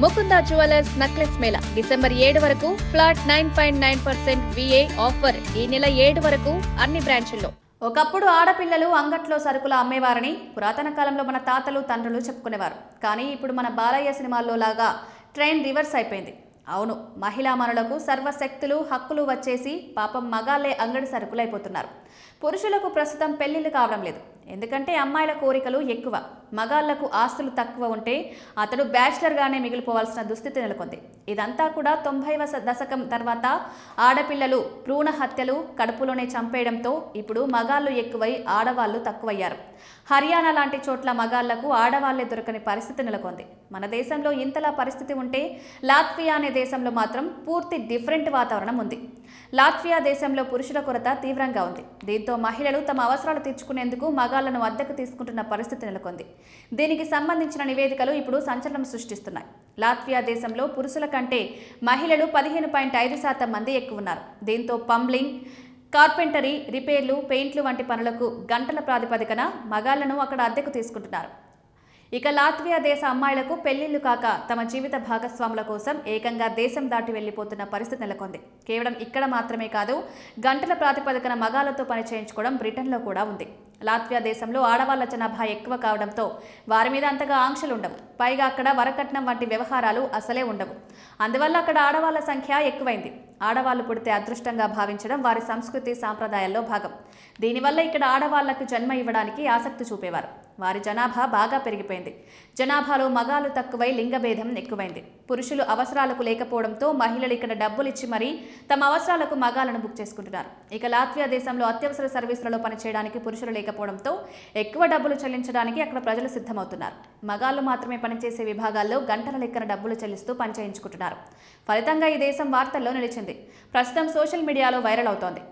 Mukunda jewellers necklace Mela December 7 వరకు flat 9.9% VA offer ఈ నెల 7 వరకు అన్ని బ్రాంచుల్లో. ఒకప్పుడు ఆడపిల్లలు అంగట్లో సరుకులు అమ్మేవారని పురాతన కాలంలో మన తాతలు తండ్రులు చెప్పుకునేవారు. కానీ ఇప్పుడు మన బాలయ్య సినిమాల్లో లాగా ట్రైన్ రివర్స్ అయిపోయింది. అవును, మహిళా మనులకు సర్వశక్తులు హక్కులు వచ్చేసి పాపం మగాళ్లే అంగడి సరుకులు అయిపోతున్నారు. పురుషులకు ప్రస్తుతం పెళ్లిళ్ళు కావడం లేదు. ఎందుకంటే అమ్మాయిల కోరికలు ఎక్కువ, మగాళ్లకు ఆస్తులు తక్కువ ఉంటే అతడు బ్యాచిలర్గానే మిగిలిపోవాల్సిన దుస్థితి నెలకొంది. ఇదంతా కూడా 90వ దశకం తర్వాత ఆడపిల్లలు భ్రూణ హత్యలు కడుపులోనే చంపేయడంతో ఇప్పుడు మగాళ్లు ఎక్కువై ఆడవాళ్లు తక్కువయ్యారు. హర్యానా లాంటి చోట్ల మగాళ్లకు ఆడవాళ్లే దొరకని పరిస్థితి నెలకొంది. మన దేశంలో ఇంతలా పరిస్థితి ఉంటే లాత్వియా అనే దేశంలో మాత్రం పూర్తి డిఫరెంట్ వాతావరణం ఉంది. లాత్వియా దేశంలో పురుషుల కొరత తీవ్రంగా ఉంది. దీంతో మహిళలు తమ అవసరాలు తీర్చుకునేందుకు మగాళ్లను అద్దెకు తీసుకుంటున్న పరిస్థితి నెలకొంది. దీనికి సంబంధించిన నివేదికలు ఇప్పుడు సంచలనం సృష్టిస్తున్నాయి. లాత్వియా దేశంలో పురుషుల కంటే మహిళలు 15.5% మంది ఎక్కువ ఉన్నారు. దీంతో పంబ్లింగ్, కార్పెంటరీ, రిపేర్లు, పెయింట్లు వంటి పనులకు గంటల ప్రాతిపదికన మగాళ్లను అక్కడ అద్దెకు తీసుకుంటున్నారు. ఇక లాత్వియా దేశ అమ్మాయిలకు పెళ్లిళ్లు కాక తమ జీవిత భాగస్వాముల కోసం ఏకంగా దేశం దాటి వెళ్లిపోతున్న పరిస్థితి నెలకొంది. కేవలం ఇక్కడ మాత్రమే కాదు, గంటల ప్రాతిపదికన మగాళ్లతో పని చేయించుకోవడం బ్రిటన్లో కూడా ఉంది. లాత్వియా దేశంలో ఆడవాళ్ల జనాభా ఎక్కువ కావడంతో వారి మీద అంతగా ఆంక్షలు ఉండవు. పైగా అక్కడ వరకట్నం వంటి వ్యవహారాలు అసలే ఉండవు. అందువల్ల అక్కడ ఆడవాళ్ల సంఖ్య ఎక్కువైంది. ఆడవాళ్లు పుడితే అదృష్టంగా భావించడం వారి సంస్కృతి సాంప్రదాయాల్లో భాగం. దీనివల్ల ఇక్కడ ఆడవాళ్లకు జన్మ ఇవ్వడానికి ఆసక్తి చూపేవారు. వారి జనాభా బాగా పెరిగిపోయింది. జనాభాలో మగాళ్లు తక్కువై లింగభేదం ఎక్కువైంది. పురుషులు అవసరాలకు లేకపోవడంతో మహిళలు ఇక్కడ డబ్బులు ఇచ్చి మరీ తమ అవసరాలకు మగాళ్లను బుక్ చేసుకుంటున్నారు. ఇక లాత్వియా దేశంలో అత్యవసర సర్వీసులలో పనిచేయడానికి పురుషులు లేకపోవడంతో ఎక్కువ డబ్బులు చెల్లించడానికి అక్కడ ప్రజలు సిద్ధమవుతున్నారు. మగాళ్లు మాత్రమే పనిచేసే విభాగాల్లో గంటల లెక్కన డబ్బులు చెల్లిస్తూ పనిచేయించుకుంటున్నారు. ఫలితంగా ఈ దేశం వార్తల్లో నిలిచింది. ప్రస్తుతం సోషల్ మీడియాలో వైరల్ అవుతోంది.